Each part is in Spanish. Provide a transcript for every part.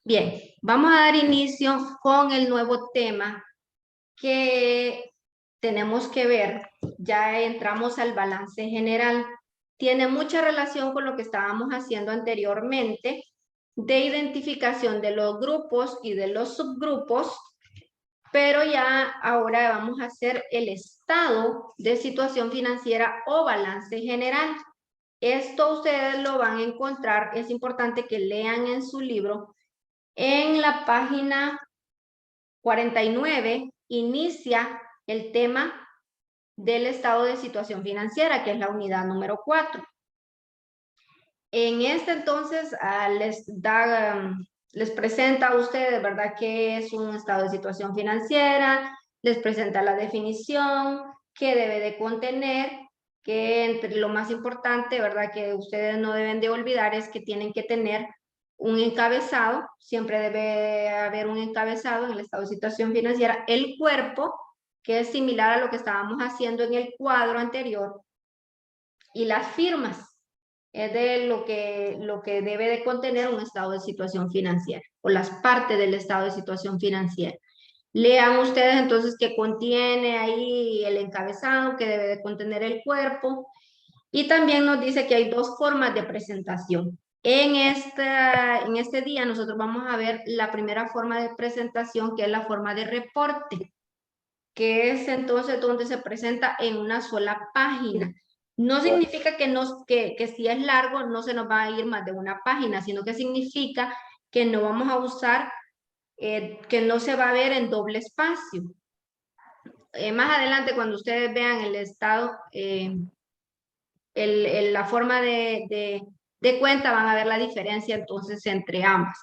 Bien, vamos a dar inicio con el nuevo tema que tenemos que ver. Ya entramos al balance general. Tiene mucha relación con lo que estábamos haciendo anteriormente de identificación de los grupos y de los subgrupos, pero ya ahora vamos a hacer el estado de situación financiera o balance general. Esto ustedes lo van a encontrar, es importante que lean en su libro. En la página 49 inicia el tema del estado de situación financiera, que es la unidad número 4. En este entonces les presenta a ustedes, ¿verdad?, qué es un estado de situación financiera, les presenta la definición, qué debe de contener, que entre lo más importante, ¿verdad?, que ustedes no deben de olvidar es que tienen que tener un encabezado, siempre debe haber un encabezado en el estado de situación financiera, el cuerpo, que es similar a lo que estábamos haciendo en el cuadro anterior, y las firmas es de lo que debe de contener un estado de situación financiera o las partes del estado de situación financiera. Lean ustedes entonces que contiene ahí el encabezado, que debe de contener el cuerpo, y también nos dice que hay dos formas de presentación. En este día nosotros vamos a ver la primera forma de presentación, que es la forma de reporte, que es entonces donde se presenta en una sola página. No significa que si es largo no se nos va a ir más de una página, sino que significa que no vamos a usar, que no se va a ver en doble espacio. Más adelante, cuando ustedes vean el estado, la forma de cuenta, van a ver la diferencia entonces entre ambas.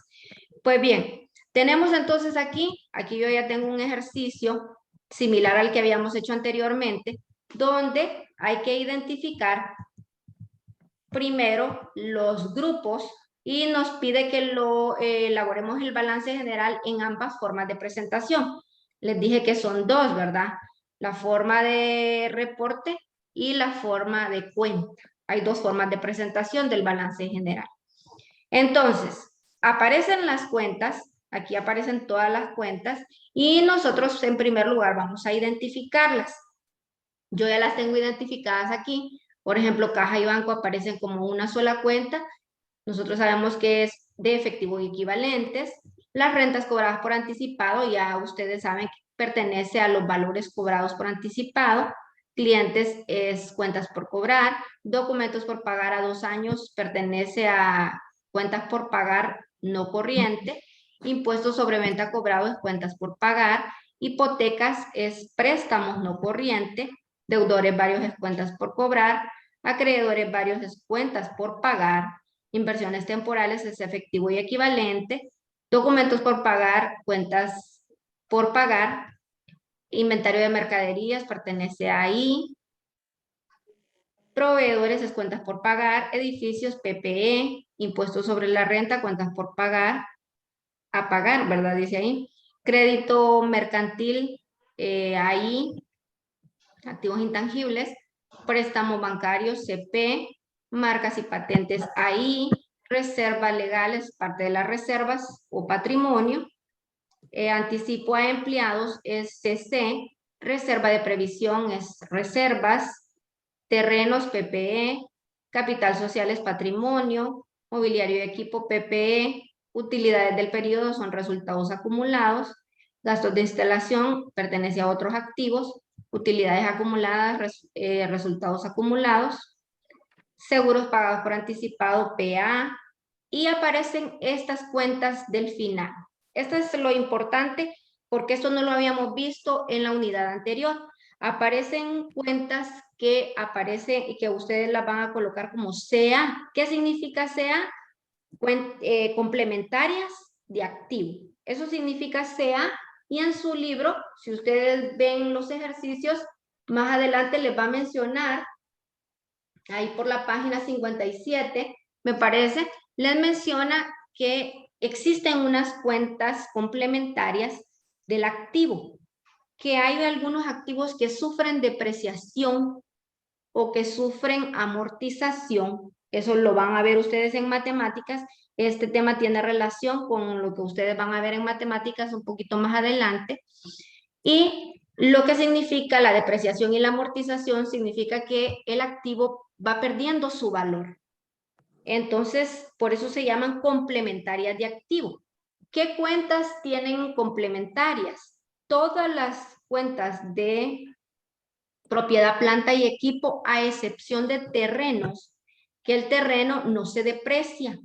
Pues bien, tenemos entonces aquí yo ya tengo un ejercicio similar al que habíamos hecho anteriormente, donde hay que identificar primero los grupos y nos pide que elaboremos el balance general en ambas formas de presentación. Les dije que son dos, ¿verdad? La forma de reporte y la forma de cuenta. Hay dos formas de presentación del balance general. Entonces, aparecen las cuentas, aquí aparecen todas las cuentas y nosotros en primer lugar vamos a identificarlas. Yo ya las tengo identificadas aquí. Por ejemplo, caja y banco aparecen como una sola cuenta. Nosotros sabemos que es de efectivo y equivalentes. Las rentas cobradas por anticipado, ya ustedes saben que pertenece a los valores cobrados por anticipado. Clientes es cuentas por cobrar. Documentos por pagar a 2 años pertenece a cuentas por pagar no corriente. Impuestos sobre venta cobrado es cuentas por pagar. Hipotecas es préstamos no corriente. Deudores varios es cuentas por cobrar. Acreedores varios es cuentas por pagar. Inversiones temporales es efectivo y equivalente. Documentos por pagar, cuentas por pagar. Inventario de mercaderías pertenece ahí. Proveedores es cuentas por pagar. Edificios, PPE. Impuestos sobre la renta, cuentas por pagar. A pagar, ¿verdad? Dice ahí. Crédito mercantil, ahí. Activos intangibles. Préstamos bancarios, CP. Marcas y patentes ahí. Reservas legales, parte de las reservas o patrimonio. Anticipo a empleados es CC. Reserva de previsión es reservas. Terrenos, PPE. Capital social es patrimonio. Mobiliario y equipo, PPE. Utilidades del periodo son resultados acumulados. Gastos de instalación pertenece a otros activos. Utilidades acumuladas, resultados acumulados. Seguros pagados por anticipado, PA. Y aparecen estas cuentas del final. Esto es lo importante porque esto no lo habíamos visto en la unidad anterior. Aparecen cuentas que aparecen y que ustedes las van a colocar como CA. ¿Qué significa CA? Complementarias de activo. Eso significa CA, y en su libro, si ustedes ven los ejercicios, más adelante les va a mencionar, ahí por la página 57, me parece, les menciona que existen unas cuentas complementarias del activo, que hay algunos activos que sufren depreciación o que sufren amortización. Eso lo van a ver ustedes en matemáticas, Este tema tiene relación con lo que ustedes van a ver en matemáticas un poquito más adelante. Y lo que significa la depreciación y la amortización significa que el activo va perdiendo su valor. Entonces, por eso se llaman complementarias de activo. ¿Qué cuentas tienen complementarias? Todas las cuentas de propiedad, planta y equipo, a excepción de terrenos, que el terreno no se deprecia,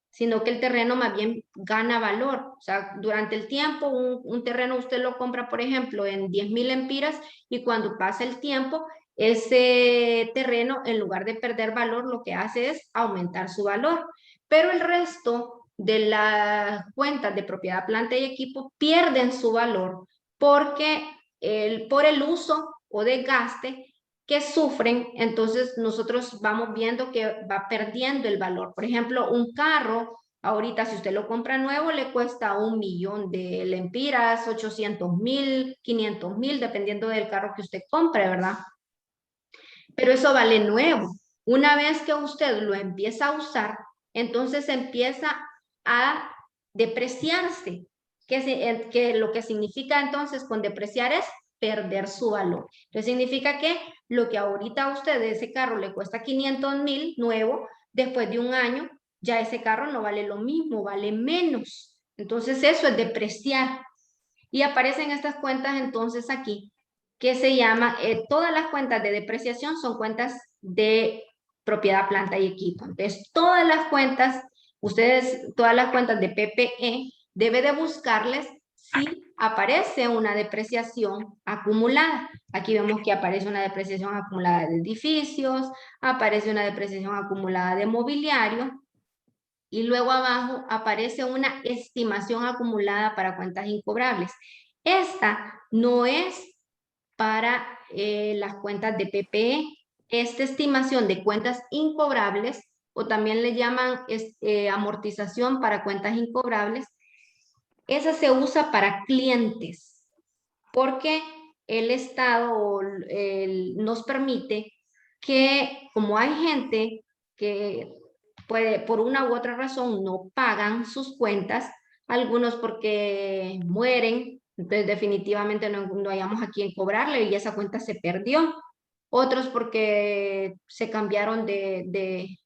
sino que el terreno más bien gana valor. O sea, durante el tiempo, un terreno usted lo compra, por ejemplo, en 10,000 lempiras, y cuando pasa el tiempo, ese terreno, en lugar de perder valor, lo que hace es aumentar su valor. Pero el resto de las cuentas de propiedad, planta y equipo pierden su valor porque por el uso o desgaste que sufren, entonces nosotros vamos viendo que va perdiendo el valor. Por ejemplo, un carro, ahorita si usted lo compra nuevo, le cuesta 1,000,000 de lempiras, 800,000, 500,000, dependiendo del carro que usted compre, ¿verdad? Pero eso vale nuevo. Una vez que usted lo empieza a usar, entonces empieza a depreciarse, que lo que significa entonces con depreciar es perder su valor. Entonces significa que lo que ahorita a usted de ese carro le cuesta 500,000 nuevo, después de un año ya ese carro no vale lo mismo, vale menos. Entonces eso es depreciar. Y aparecen estas cuentas entonces aquí, que se llama, todas las cuentas de depreciación son cuentas de propiedad, planta y equipo. Entonces, todas las cuentas de PPE, debe de buscarles si aparece una depreciación acumulada. Aquí vemos que aparece una depreciación acumulada de edificios, aparece una depreciación acumulada de mobiliario, y luego abajo aparece una estimación acumulada para cuentas incobrables. Esta no es para las cuentas de PPE. Esta estimación de cuentas incobrables, o también le llaman amortización para cuentas incobrables, esa se usa para clientes, porque el Estado nos permite que, como hay gente que puede, por una u otra razón, no pagan sus cuentas, algunos porque mueren, entonces definitivamente no hayamos a quién cobrarle y esa cuenta se perdió. Otros porque se cambiaron de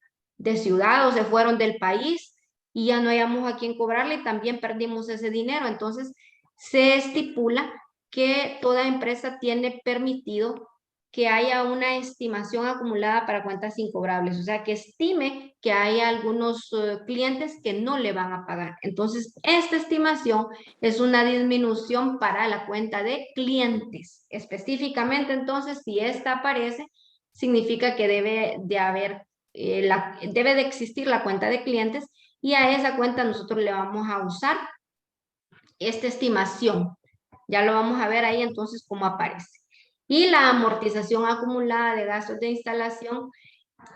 ciudad o se fueron del país y ya no hayamos a quién cobrarle y también perdimos ese dinero. Entonces se estipula que toda empresa tiene permitido que haya una estimación acumulada para cuentas incobrables, o sea, que estime que hay algunos clientes que no le van a pagar. Entonces, esta estimación es una disminución para la cuenta de clientes. Específicamente, entonces, si esta aparece, significa que debe de existir la cuenta de clientes, y a esa cuenta nosotros le vamos a usar esta estimación. Ya lo vamos a ver ahí entonces cómo aparece. Y la amortización acumulada de gastos de instalación,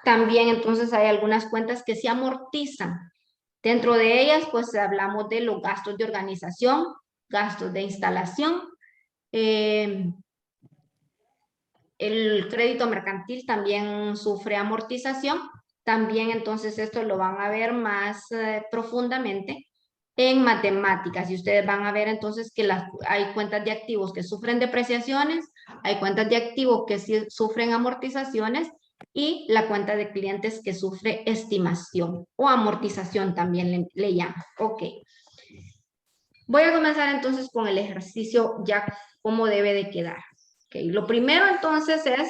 también entonces hay algunas cuentas que se amortizan. Dentro de ellas pues hablamos de los gastos de organización, gastos de instalación, el crédito mercantil también sufre amortización. También entonces esto lo van a ver más profundamente en matemáticas, y ustedes van a ver entonces que hay cuentas de activos que sufren depreciaciones, hay cuentas de activos que sí sufren amortizaciones, y la cuenta de clientes que sufre estimación o amortización también le llaman. Ok. Voy a comenzar entonces con el ejercicio ya cómo debe de quedar. Okay. Lo primero entonces es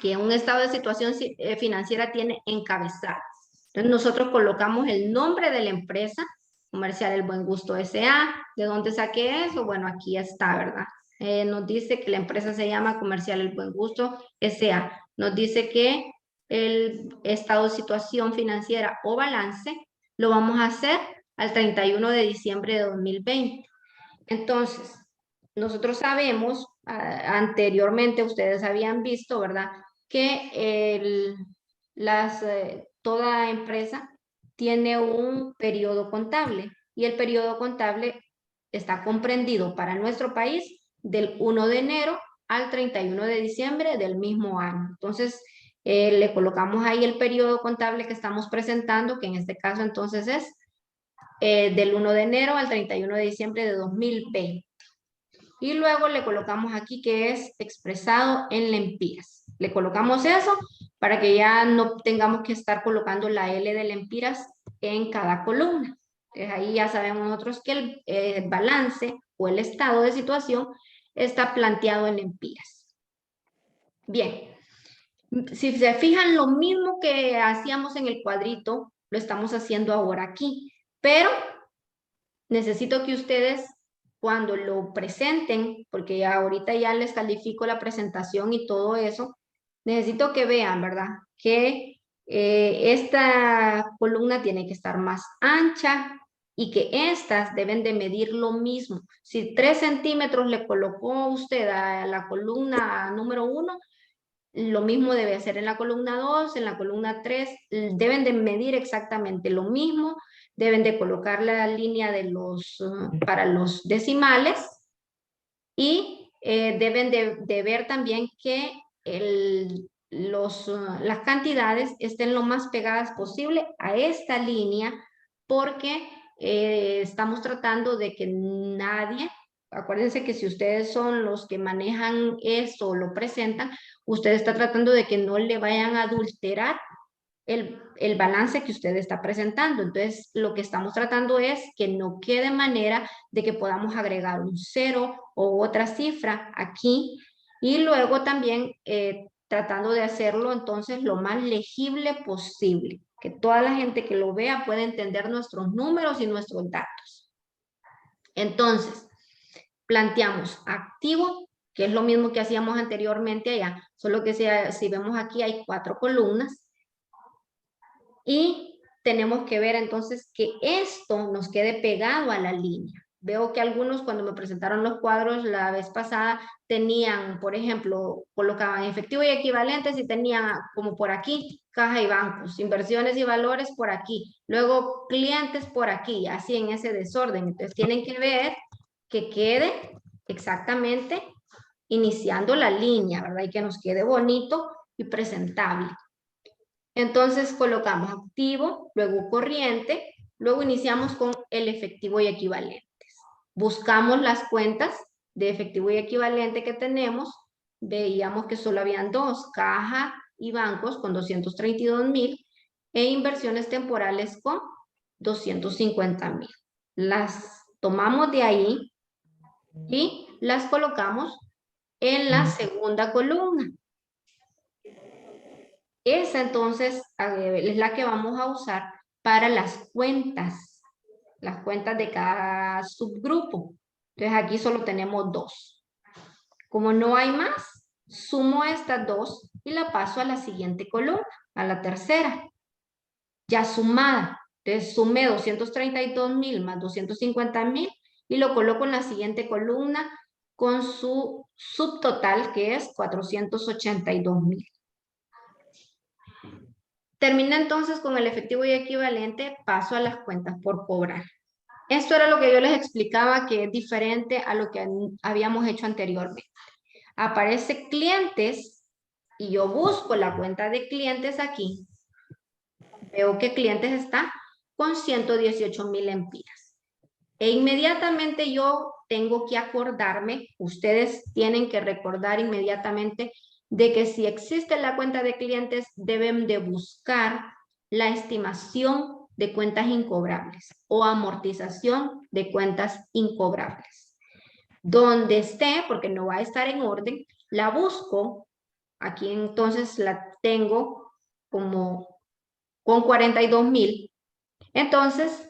que un estado de situación financiera tiene encabezados. Entonces nosotros colocamos el nombre de la empresa, Comercial El Buen Gusto S.A. ¿De dónde saqué eso? Bueno, aquí está, ¿verdad? Nos dice que la empresa se llama Comercial El Buen Gusto S.A. Nos dice que el estado de situación financiera o balance lo vamos a hacer al 31 de diciembre de 2020. Entonces, nosotros sabemos, anteriormente ustedes habían visto, ¿verdad? Que toda empresa tiene un periodo contable, y el periodo contable está comprendido para nuestro país del 1 de enero al 31 de diciembre del mismo año. Entonces, Le colocamos ahí el periodo contable que estamos presentando, que en este caso entonces es del 1 de enero al 31 de diciembre de 2020. Y luego le colocamos aquí que es expresado en lempiras. Le colocamos eso para que ya no tengamos que estar colocando la L de lempiras en cada columna. Entonces ahí ya sabemos nosotros que el balance o el estado de situación está planteado en lempiras. Bien, si se fijan, lo mismo que hacíamos en el cuadrito, lo estamos haciendo ahora aquí, pero necesito que ustedes cuando lo presenten, porque ya ahorita ya les califico la presentación y todo eso, necesito que vean, ¿verdad? Que esta columna tiene que estar más ancha y que estas deben de medir lo mismo. Si 3 centímetros le colocó usted a la columna número 1, lo mismo debe hacer en la columna 2, en la columna 3, deben de medir exactamente lo mismo, deben de colocar la línea de para los decimales y deben de ver también que las cantidades estén lo más pegadas posible a esta línea porque estamos tratando de que nadie, acuérdense que si ustedes son los que manejan esto o lo presentan, usted está tratando de que no le vayan a adulterar el balance que usted está presentando. Entonces, lo que estamos tratando es que no quede manera de que podamos agregar un 0 o otra cifra aquí y luego también tratando de hacerlo entonces lo más legible posible, que toda la gente que lo vea pueda entender nuestros números y nuestros datos. Entonces, planteamos activo, que es lo mismo que hacíamos anteriormente allá, solo que si vemos aquí hay 4 columnas y tenemos que ver entonces que esto nos quede pegado a la línea. Veo que algunos cuando me presentaron los cuadros la vez pasada tenían, por ejemplo, colocaban efectivo y equivalentes y tenían como por aquí caja y bancos, inversiones y valores por aquí, luego clientes por aquí, así en ese desorden. Entonces tienen que ver que quede exactamente iniciando la línea, ¿verdad? Y que nos quede bonito y presentable. Entonces colocamos activo, luego corriente, luego iniciamos con el efectivo y equivalentes. Buscamos las cuentas de efectivo y equivalente que tenemos, veíamos que solo habían 2, caja y bancos con 232,000 e inversiones temporales con 250,000. Las tomamos de ahí y las colocamos en la segunda columna. Esa entonces es la que vamos a usar para las cuentas de cada subgrupo. Entonces aquí solo tenemos 2. Como no hay más, sumo estas 2 y la paso a la siguiente columna, a la tercera. Ya sumada. Entonces sumé 232,000 más 250,000 y lo coloco en la siguiente columna con su subtotal que es 482,000. Termina entonces con el efectivo y equivalente, paso a las cuentas por cobrar. Esto era lo que yo les explicaba que es diferente a lo que habíamos hecho anteriormente. Aparece clientes y yo busco la cuenta de clientes aquí. Veo que clientes está con 118,000 lempiras. E inmediatamente yo tengo que acordarme, ustedes tienen que recordar inmediatamente de que si existe la cuenta de clientes deben de buscar la estimación de cuentas incobrables o amortización de cuentas incobrables. Donde esté, porque no va a estar en orden, la busco. Aquí entonces la tengo como con 42,000. Entonces,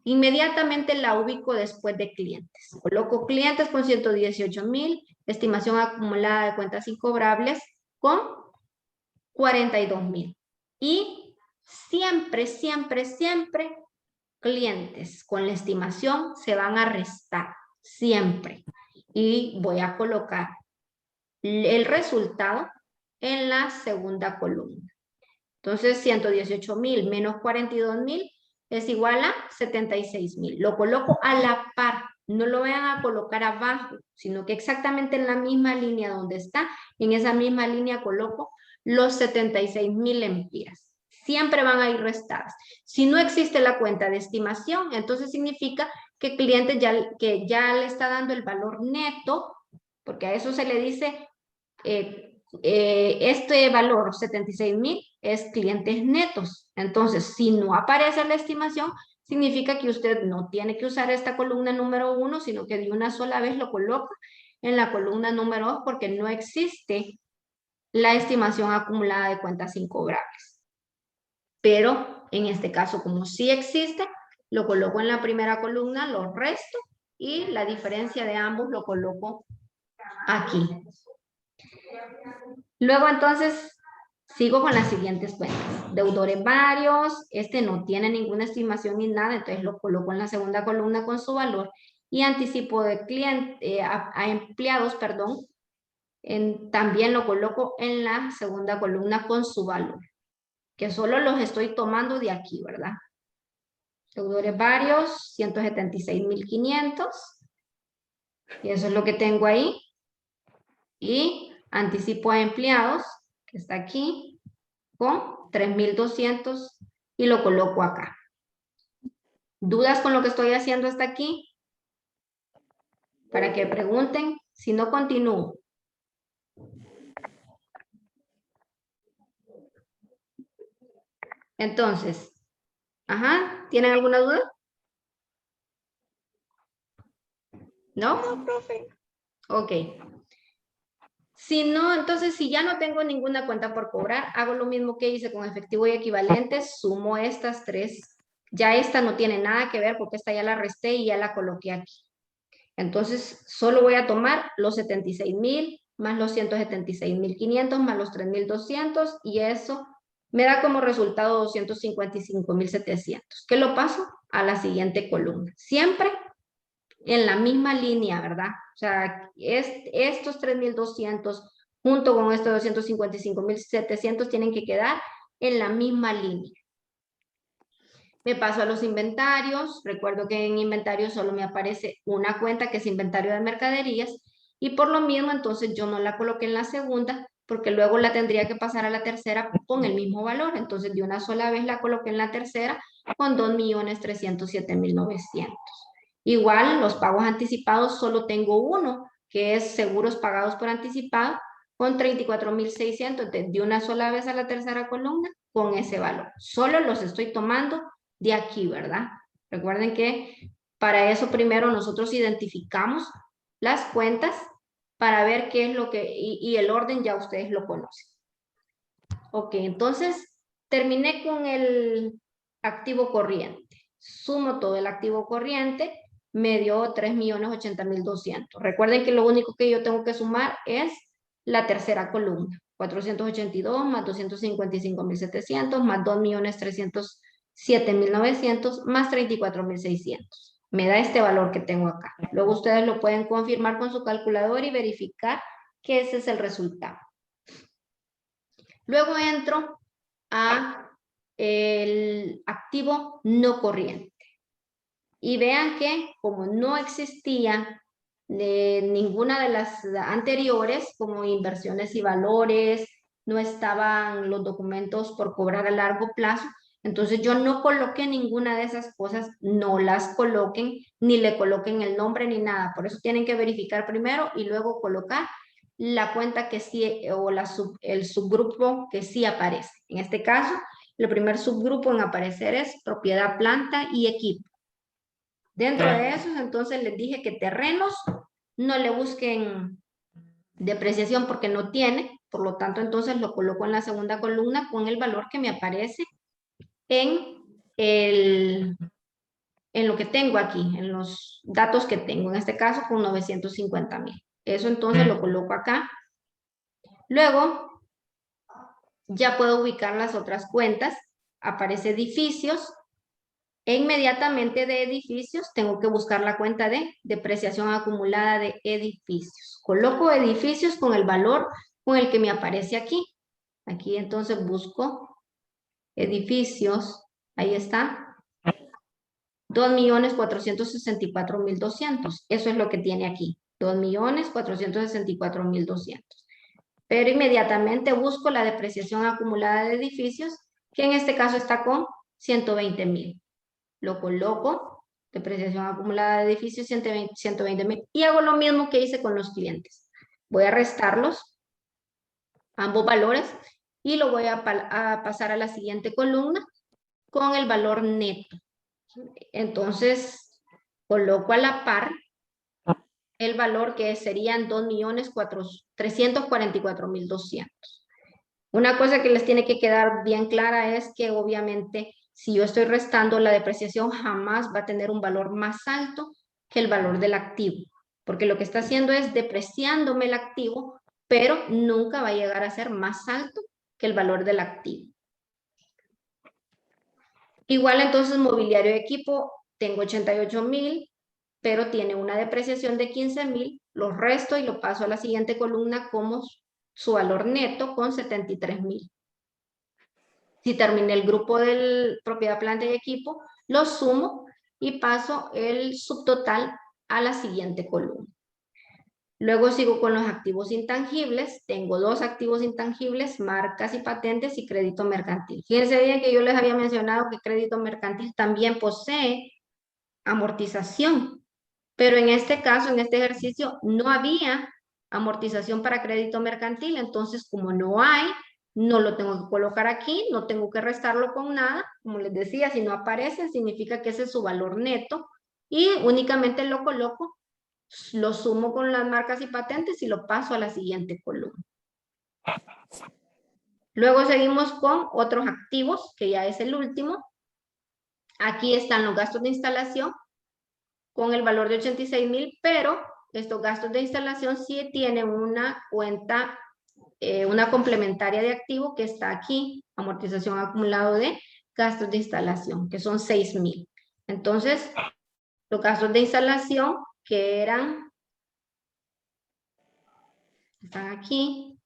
inmediatamente la ubico después de clientes. Coloco clientes con 118,000, estimación acumulada de cuentas incobrables con 42,000. Y siempre, siempre, siempre clientes con la estimación se van a restar, siempre. Y voy a colocar el resultado en la segunda columna. Entonces, 118,000 menos 42,000 es igual a 76,000. Lo coloco a la par, no lo vayan a colocar abajo, sino que exactamente en la misma línea donde está, en esa misma línea coloco los 76,000 lempiras. Siempre van a ir restadas. Si no existe la cuenta de estimación, entonces significa que el cliente ya le está dando el valor neto, porque a eso se le dice, este valor 76,000 es clientes netos. Entonces, si no aparece la estimación, significa que usted no tiene que usar esta columna número 1, sino que de una sola vez lo coloca en la columna número 2, porque no existe la estimación acumulada de cuentas incobrables. Pero en este caso, como sí existe, lo coloco en la primera columna, lo resto y la diferencia de ambos lo coloco aquí. Luego entonces sigo con las siguientes cuentas. Deudores varios, este no tiene ninguna estimación ni nada, entonces lo coloco en la segunda columna con su valor. Y anticipo de cliente, a empleados, perdón, también lo coloco en la segunda columna con su valor, que solo los estoy tomando de aquí, ¿verdad? Deudores varios, 176,500. Y eso es lo que tengo ahí. Y anticipo a empleados, que está aquí, con 3,200 y lo coloco acá. ¿Dudas con lo que estoy haciendo hasta aquí? Para que pregunten, si no continúo. Entonces, ¿tienen alguna duda? ¿No? No, profe. Ok. Si no, entonces si ya no tengo ninguna cuenta por cobrar, hago lo mismo que hice con efectivo y equivalentes, sumo estas tres. Ya esta no tiene nada que ver porque esta ya la resté y ya la coloqué aquí. Entonces, solo voy a tomar los 76,000 más los 176,500 más los 3,200 y eso me da como resultado 255,700. ¿Qué lo paso? A la siguiente columna. Siempre en la misma línea, ¿verdad? O sea, estos 3,200 junto con estos 255,700 tienen que quedar en la misma línea. Me paso a los inventarios. Recuerdo que en inventario solo me aparece una cuenta que es inventario de mercaderías y por lo mismo entonces yo no la coloqué en la segunda porque luego la tendría que pasar a la tercera con el mismo valor. Entonces de una sola vez la coloqué en la tercera con 2,307,900. Igual los pagos anticipados solo tengo uno que es seguros pagados por anticipado con 34,600. Entonces de una sola vez a la tercera columna con ese valor. Solo los estoy tomando de aquí, ¿verdad? Recuerden que para eso primero nosotros identificamos las cuentas para ver qué es lo que, y el orden ya ustedes lo conocen. Ok, entonces terminé con el activo corriente. Sumo todo el activo corriente, me dio 3,080,200. Recuerden que lo único que yo tengo que sumar es la tercera columna. 482 más 255,700 más 2,307,900 más 34,600. Me da este valor que tengo acá. Luego ustedes lo pueden confirmar con su calculador y verificar que ese es el resultado. Luego entro a el activo no corriente. Y vean que como no existía ninguna de las anteriores, como inversiones y valores, no estaban los documentos por cobrar a largo plazo, entonces yo no coloqué ninguna de esas cosas, no las coloquen, ni le coloquen el nombre ni nada. Por eso tienen que verificar primero y luego colocar la cuenta que sí, o el subgrupo que sí aparece. En este caso, el primer subgrupo en aparecer es propiedad, planta y equipo. Dentro de esos, entonces les dije que terrenos no le busquen depreciación porque no tiene, por lo tanto, entonces lo coloco en la segunda columna con el valor que me aparece en lo que tengo aquí, en los datos que tengo, en este caso con 950,000. Eso entonces lo coloco acá. Luego, ya puedo ubicar las otras cuentas. Aparece edificios. E inmediatamente de edificios tengo que buscar la cuenta de depreciación acumulada de edificios. Coloco edificios con el valor con el que me aparece aquí. Aquí entonces busco edificios. Ahí está. 2,464,200. Eso es lo que tiene aquí. 2,464,200. pero inmediatamente busco la depreciación acumulada de edificios, que en este caso está con 120,000. Lo coloco, depreciación acumulada de edificios 120,000, y hago lo mismo que hice con los clientes. Voy a restarlos, ambos valores, y lo voy a pasar a la siguiente columna con el valor neto. Entonces, coloco a la par el valor que serían 2.344.200. Una cosa que les tiene que quedar bien clara es que obviamente si yo estoy restando, la depreciación jamás va a tener un valor más alto que el valor del activo, porque lo que está haciendo es depreciándome el activo, pero nunca va a llegar a ser más alto que el valor del activo. Igual entonces mobiliario de equipo, tengo 88,000, pero tiene una depreciación de 15,000, lo resto y lo paso a la siguiente columna como su valor neto con 73,000. Si terminé el grupo de propiedad, planta y equipo, lo sumo y paso el subtotal a la siguiente columna. Luego sigo con los activos intangibles. Tengo dos activos intangibles, marcas y patentes y crédito mercantil. Fíjense bien que yo les había mencionado que crédito mercantil también posee amortización, pero en este caso, en este ejercicio, no había amortización para crédito mercantil, entonces como no hay, no lo tengo que colocar aquí, no tengo que restarlo con nada. Como les decía, si no aparece, significa que ese es su valor neto y únicamente lo coloco, lo sumo con las marcas y patentes y lo paso a la siguiente columna. Luego seguimos con otros activos, que ya es el último. Aquí están los gastos de instalación con el valor de 86,000, pero estos gastos de instalación sí tienen una cuenta, una complementaria de activo que está aquí, amortización acumulado de gastos de instalación, que son 6,000. Entonces, los gastos de instalación que eran, están aquí,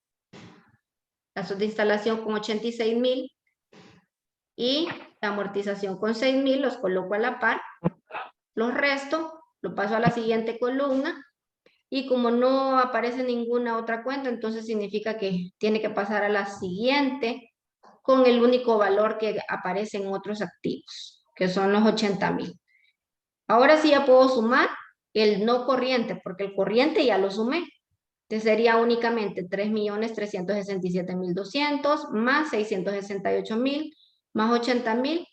gastos de instalación con 86,000 y la amortización con 6,000, los coloco a la par, los resto, lo paso a la siguiente columna. Y como no aparece ninguna otra cuenta, entonces significa que tiene que pasar a la siguiente con el único valor que aparece en otros activos, que son los 80,000. Ahora sí ya puedo sumar el no corriente, porque el corriente ya lo sumé. Entonces sería únicamente 3.367.200 más 668,000 más 80,000,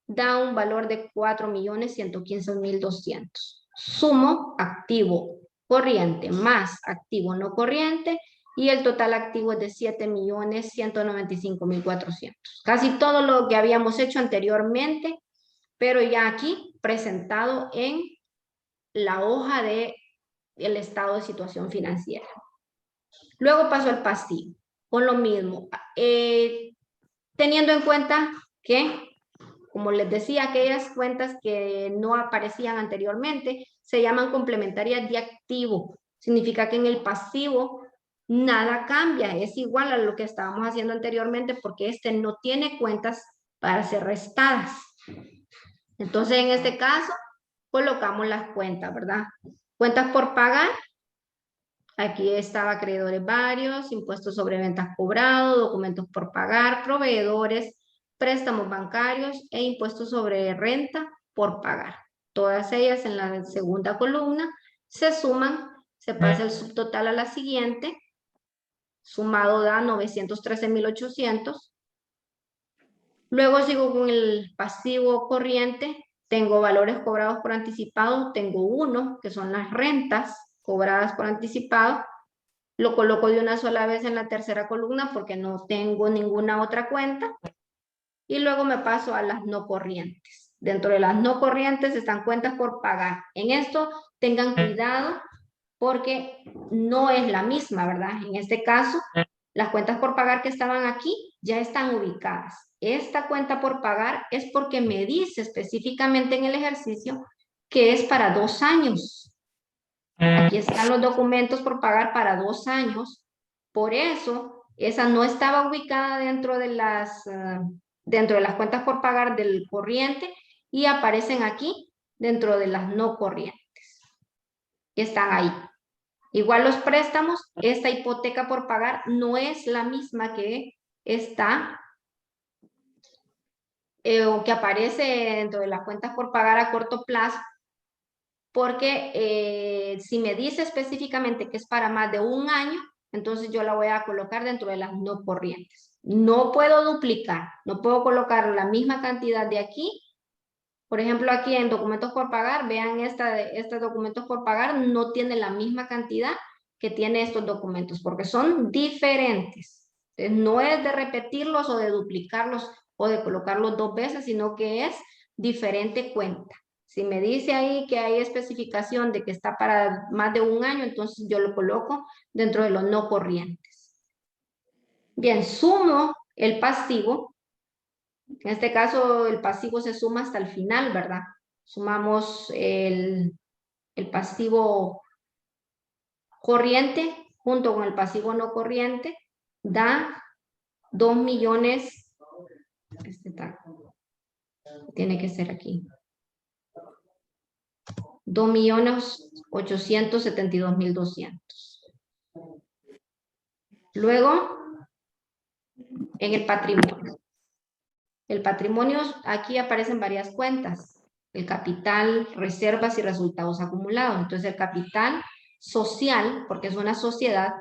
da un valor de 4.115.200. Sumo activo corriente más activo no corriente y el total activo es de 7.195.400. Casi todo lo que habíamos hecho anteriormente, pero ya aquí presentado en la hoja de el estado de situación financiera. Luego paso al pasivo, con lo mismo, teniendo en cuenta que, como les decía, aquellas cuentas que no aparecían anteriormente se llaman complementarias de activo. Significa que en el pasivo nada cambia, es igual a lo que estábamos haciendo anteriormente porque este no tiene cuentas para ser restadas. Entonces, en este caso, colocamos las cuentas, ¿verdad? Cuentas por pagar. Aquí estaba acreedores varios, impuestos sobre ventas cobrados, documentos por pagar, proveedores, préstamos bancarios e impuestos sobre renta por pagar. Todas ellas en la segunda columna se suman, se pasa el subtotal a la siguiente, sumado da 913.800. Luego sigo con el pasivo corriente, tengo valores cobrados por anticipado, tengo uno que son las rentas cobradas por anticipado. Lo coloco de una sola vez en la tercera columna porque no tengo ninguna otra cuenta. Y luego me paso a las no corrientes. Dentro de las no corrientes están cuentas por pagar. En esto tengan cuidado porque no es la misma, ¿verdad? En este caso, las cuentas por pagar que estaban aquí ya están ubicadas. Esta cuenta por pagar es porque me dice específicamente en el ejercicio que es para 2 años. Aquí están los documentos por pagar para 2 años. Por eso, esa no estaba ubicada dentro de las cuentas por pagar del corriente y aparecen aquí dentro de las no corrientes. Están ahí. Igual los préstamos, esta hipoteca por pagar no es la misma que está o que aparece dentro de las cuentas por pagar a corto plazo, porque si me dice específicamente que es para más de un año, entonces yo la voy a colocar dentro de las no corrientes. No puedo duplicar, no puedo colocar la misma cantidad de aquí. Por ejemplo, aquí en documentos por pagar, vean estos documentos por pagar no tiene la misma cantidad que tiene estos documentos, porque son diferentes. Entonces, no es de repetirlos o de duplicarlos o de colocarlos dos veces, sino que es diferente cuenta. Si me dice ahí que hay especificación de que está para más de un año, entonces yo lo coloco dentro de los no corrientes. Bien, sumo el pasivo. En este caso, el pasivo se suma hasta el final, ¿verdad? Sumamos el pasivo corriente junto con el pasivo no corriente, da 2 millones, tiene que ser aquí, 2.872.200. Luego, en el patrimonio. El patrimonio, aquí aparecen varias cuentas. El capital, reservas y resultados acumulados. Entonces, el capital social, porque es una sociedad,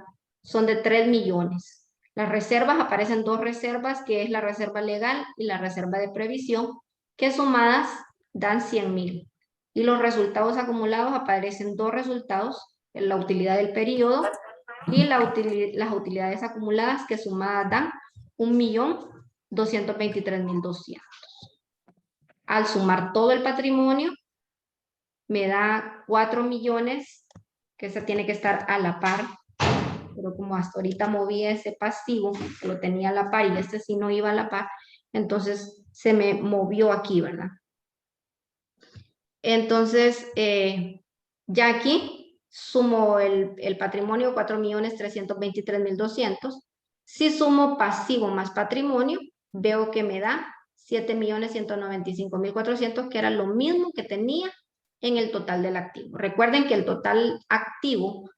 son de 3 millones. Las reservas, aparecen dos reservas, que es la reserva legal y la reserva de previsión, que sumadas dan 100.000. Y los resultados acumulados, aparecen dos resultados, la utilidad del periodo y las utilidades acumuladas, que sumadas dan 1.223.200. Al sumar todo el patrimonio, me da 4 millones, que ese tiene que estar a la par, pero como hasta ahorita moví ese pasivo, lo tenía a la par y este sí no iba a la par, entonces se me movió aquí, ¿verdad? Entonces, ya aquí sumo el patrimonio, 4.323.200. Si sumo pasivo más patrimonio, veo que me da 7.195.400, que era lo mismo que tenía en el total del activo. Recuerden que el total activo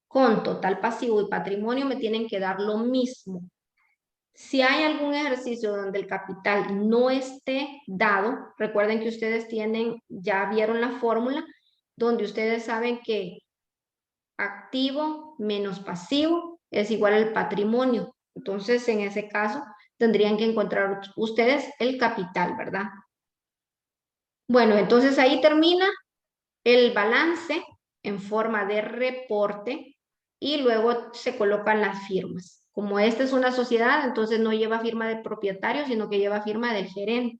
con total pasivo y patrimonio me tienen que dar lo mismo. Si hay algún ejercicio donde el capital no esté dado, recuerden que ustedes ya vieron la fórmula, donde ustedes saben que activo menos pasivo es igual al patrimonio. Entonces, en ese caso, tendrían que encontrar ustedes el capital, ¿verdad? Bueno, entonces ahí termina el balance en forma de reporte y luego se colocan las firmas. Como esta es una sociedad, entonces no lleva firma del propietario, sino que lleva firma del gerente,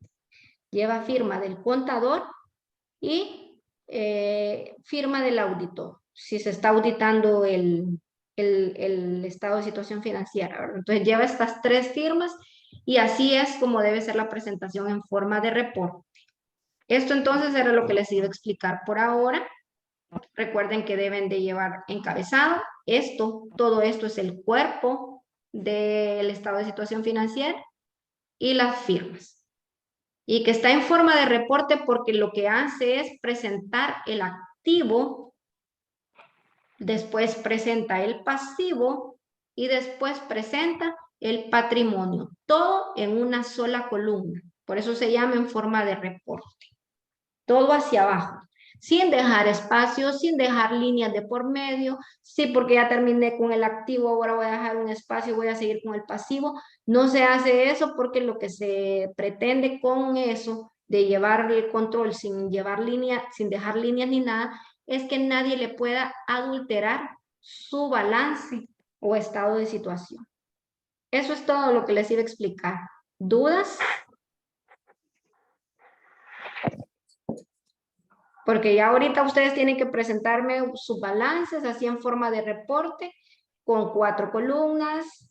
lleva firma del contador y firma del auditor, si se está auditando el estado de situación financiera, ¿verdad? Entonces lleva estas tres firmas y así es como debe ser la presentación en forma de reporte. Esto entonces era lo que les iba a explicar por ahora. Recuerden que deben de llevar encabezado. Todo esto es el cuerpo del estado de situación financiera y las firmas. Y que está en forma de reporte porque lo que hace es presentar el activo, después presenta el pasivo y después presenta el patrimonio. Todo en una sola columna. Por eso se llama en forma de reporte. Todo hacia abajo, sin dejar espacios, sin dejar líneas de por medio. Sí, porque ya terminé con el activo, ahora voy a dejar un espacio, voy a seguir con el pasivo. No se hace eso porque lo que se pretende con eso de llevar el control sin dejar líneas ni nada, es que nadie le pueda adulterar su balance o estado de situación. Eso es todo lo que les iba a explicar. ¿Dudas? Porque ya ahorita ustedes tienen que presentarme sus balances así en forma de reporte, con 4 columnas,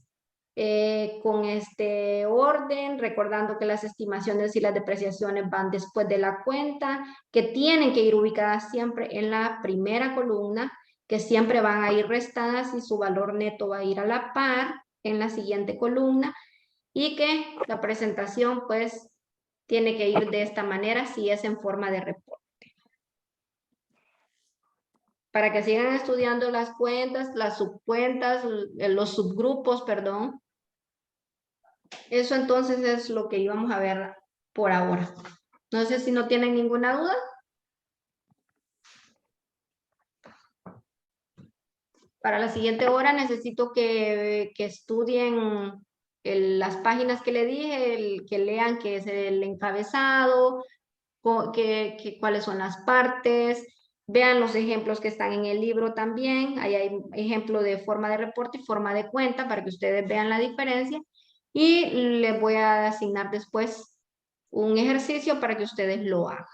con este orden, recordando que las estimaciones y las depreciaciones van después de la cuenta, que tienen que ir ubicadas siempre en la primera columna, que siempre van a ir restadas y su valor neto va a ir a la par en la siguiente columna, y que la presentación pues tiene que ir de esta manera si es en forma de reporte. para que sigan estudiando las cuentas, las subcuentas, los subgrupos, perdón. Eso entonces es lo que íbamos a ver por ahora. No sé si no tienen ninguna duda. Para la siguiente hora necesito que estudien las páginas que le dije, que lean qué es el encabezado, cuáles son las partes, vean los ejemplos que están en el libro también. Ahí hay ejemplo de forma de reporte y forma de cuenta para que ustedes vean la diferencia. Y les voy a asignar después un ejercicio para que ustedes lo hagan.